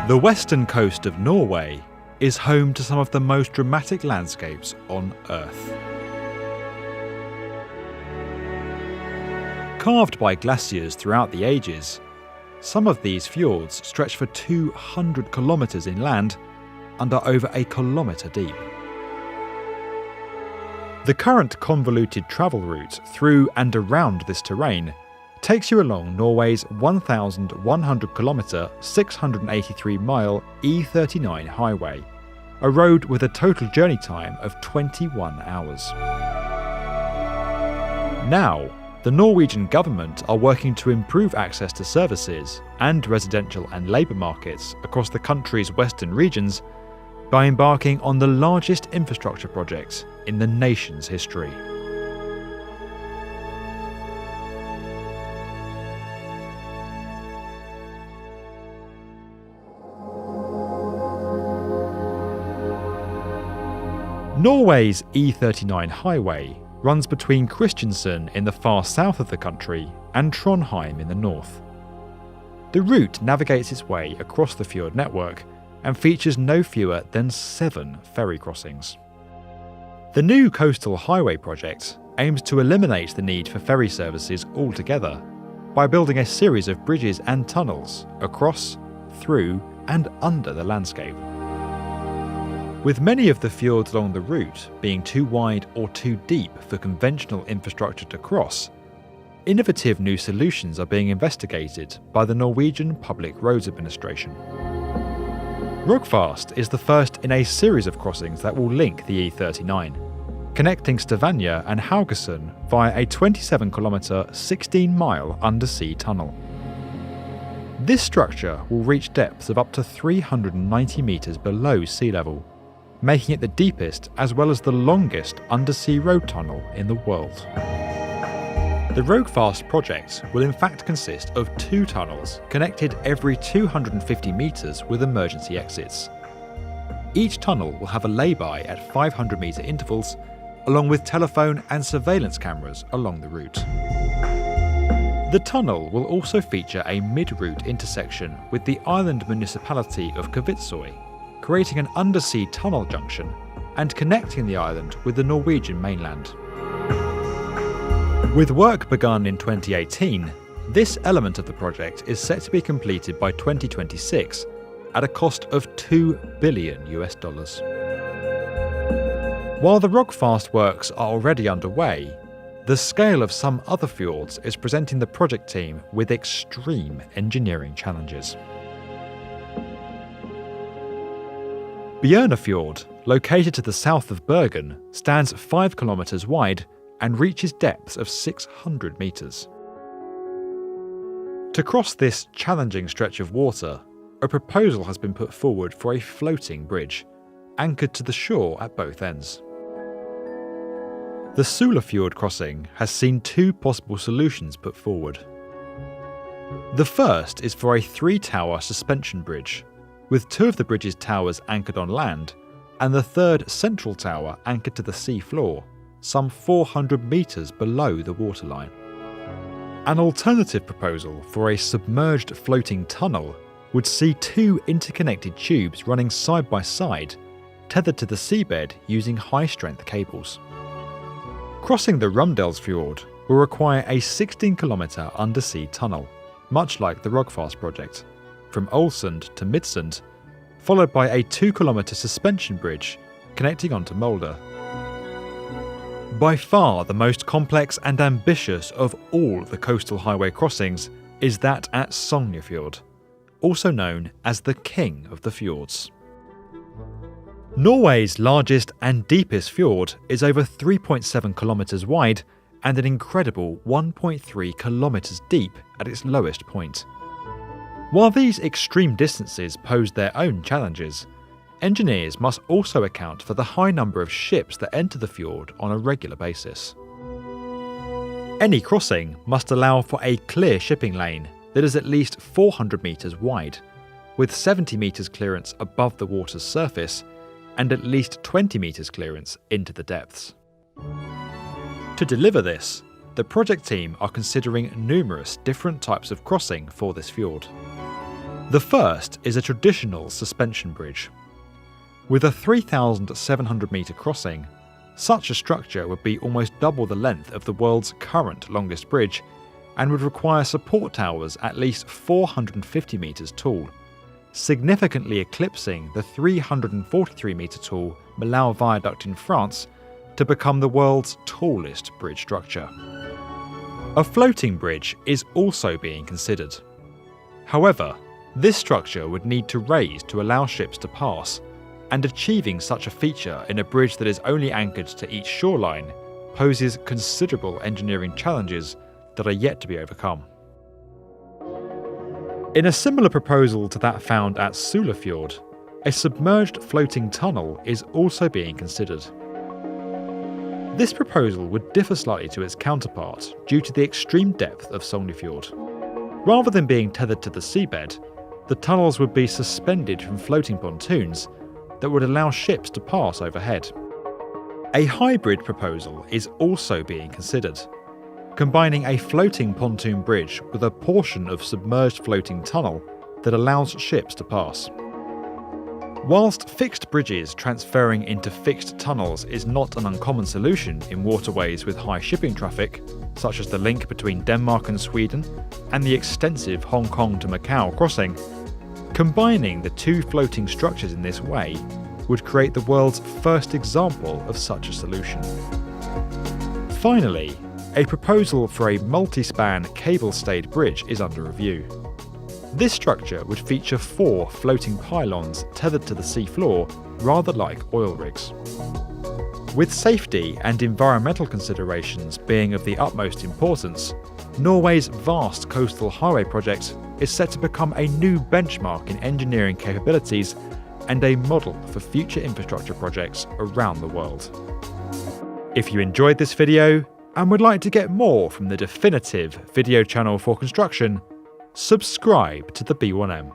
The western coast of Norway is home to some of the most dramatic landscapes on Earth. Carved by glaciers throughout the ages, some of these fjords stretch for 200 kilometres inland and are over a kilometre deep. The current convoluted travel route through and around this terrain takes you along Norway's 1,100 kilometre, 683 mile E39 highway, a road with a total journey time of 21 hours. Now, the Norwegian government are working to improve access to services and residential and labour markets across the country's western regions by embarking on the largest infrastructure project in the nation's history. Norway's E39 highway runs between Kristiansand in the far south of the country and Trondheim in the north. The route navigates its way across the fjord network and features no fewer than 7 ferry crossings. The new coastal highway project aims to eliminate the need for ferry services altogether by building a series of bridges and tunnels across, through and under the landscape. With many of the fjords along the route being too wide or too deep for conventional infrastructure to cross, innovative new solutions are being investigated by the Norwegian Public Roads Administration. Rogfast is the first in a series of crossings that will link the E39, connecting Stavanger and Haugesund via a 27-kilometre, 16-mile undersea tunnel. This structure will reach depths of up to 390 metres below sea level, making it the deepest as well as the longest undersea road tunnel in the world. The Rogfast project will in fact consist of 2 tunnels connected every 250 metres with emergency exits. Each tunnel will have a lay-by at 500-metre intervals, along with telephone and surveillance cameras along the route. The tunnel will also feature a mid-route intersection with the island municipality of Kvitsøy, creating an undersea tunnel junction and connecting the island with the Norwegian mainland. With work begun in 2018, this element of the project is set to be completed by 2026 at a cost of $2 billion. While the Rogfast works are already underway, the scale of some other fjords is presenting the project team with extreme engineering challenges. Bjørnafjord, located to the south of Bergen, stands 5 kilometres wide and reaches depths of 600 metres. To cross this challenging stretch of water, a proposal has been put forward for a floating bridge, anchored to the shore at both ends. The Sulafjord crossing has seen 2 possible solutions put forward. The first is for a 3-tower suspension bridge, with 2 of the bridge's towers anchored on land, and the 3rd central tower anchored to the sea floor, some 400 metres below the waterline. An alternative proposal for a submerged floating tunnel would see 2 interconnected tubes running side by side, tethered to the seabed using high-strength cables. Crossing the Rumdalsfjord will require a 16-kilometre undersea tunnel, much like the Rogfast project, from Ålesund to Midsund, followed by a 2-kilometre suspension bridge connecting onto Molde. By far the most complex and ambitious of all the coastal highway crossings is that at Sognefjord, also known as the King of the Fjords. Norway's largest and deepest fjord is over 3.7 kilometres wide and an incredible 1.3 kilometres deep at its lowest point. While these extreme distances pose their own challenges, engineers must also account for the high number of ships that enter the fjord on a regular basis. Any crossing must allow for a clear shipping lane that is at least 400 metres wide, with 70 metres clearance above the water's surface and at least 20 metres clearance into the depths. To deliver this, the project team are considering numerous different types of crossing for this fjord. The first is a traditional suspension bridge. With a 3,700 metre crossing, such a structure would be almost double the length of the world's current longest bridge and would require support towers at least 450 metres tall, significantly eclipsing the 343 metre tall Millau Viaduct in France to become the world's tallest bridge structure. A floating bridge is also being considered. However, this structure would need to raise to allow ships to pass, and achieving such a feature in a bridge that is only anchored to each shoreline poses considerable engineering challenges that are yet to be overcome. In a similar proposal to that found at Sulafjord, a submerged floating tunnel is also being considered. This proposal would differ slightly to its counterpart due to the extreme depth of Sognefjord. Rather than being tethered to the seabed, the tunnels would be suspended from floating pontoons that would allow ships to pass overhead. A hybrid proposal is also being considered, combining a floating pontoon bridge with a portion of submerged floating tunnel that allows ships to pass. Whilst fixed bridges transferring into fixed tunnels is not an uncommon solution in waterways with high shipping traffic, such as the link between Denmark and Sweden and the extensive Hong Kong to Macau crossing, combining the two floating structures in this way would create the world's first example of such a solution. Finally, a proposal for a multi-span cable-stayed bridge is under review. This structure would feature 4 floating pylons tethered to the seafloor, rather like oil rigs. With safety and environmental considerations being of the utmost importance, Norway's vast coastal highway project is set to become a new benchmark in engineering capabilities and a model for future infrastructure projects around the world. If you enjoyed this video and would like to get more from the definitive video channel for construction, subscribe to the B1M.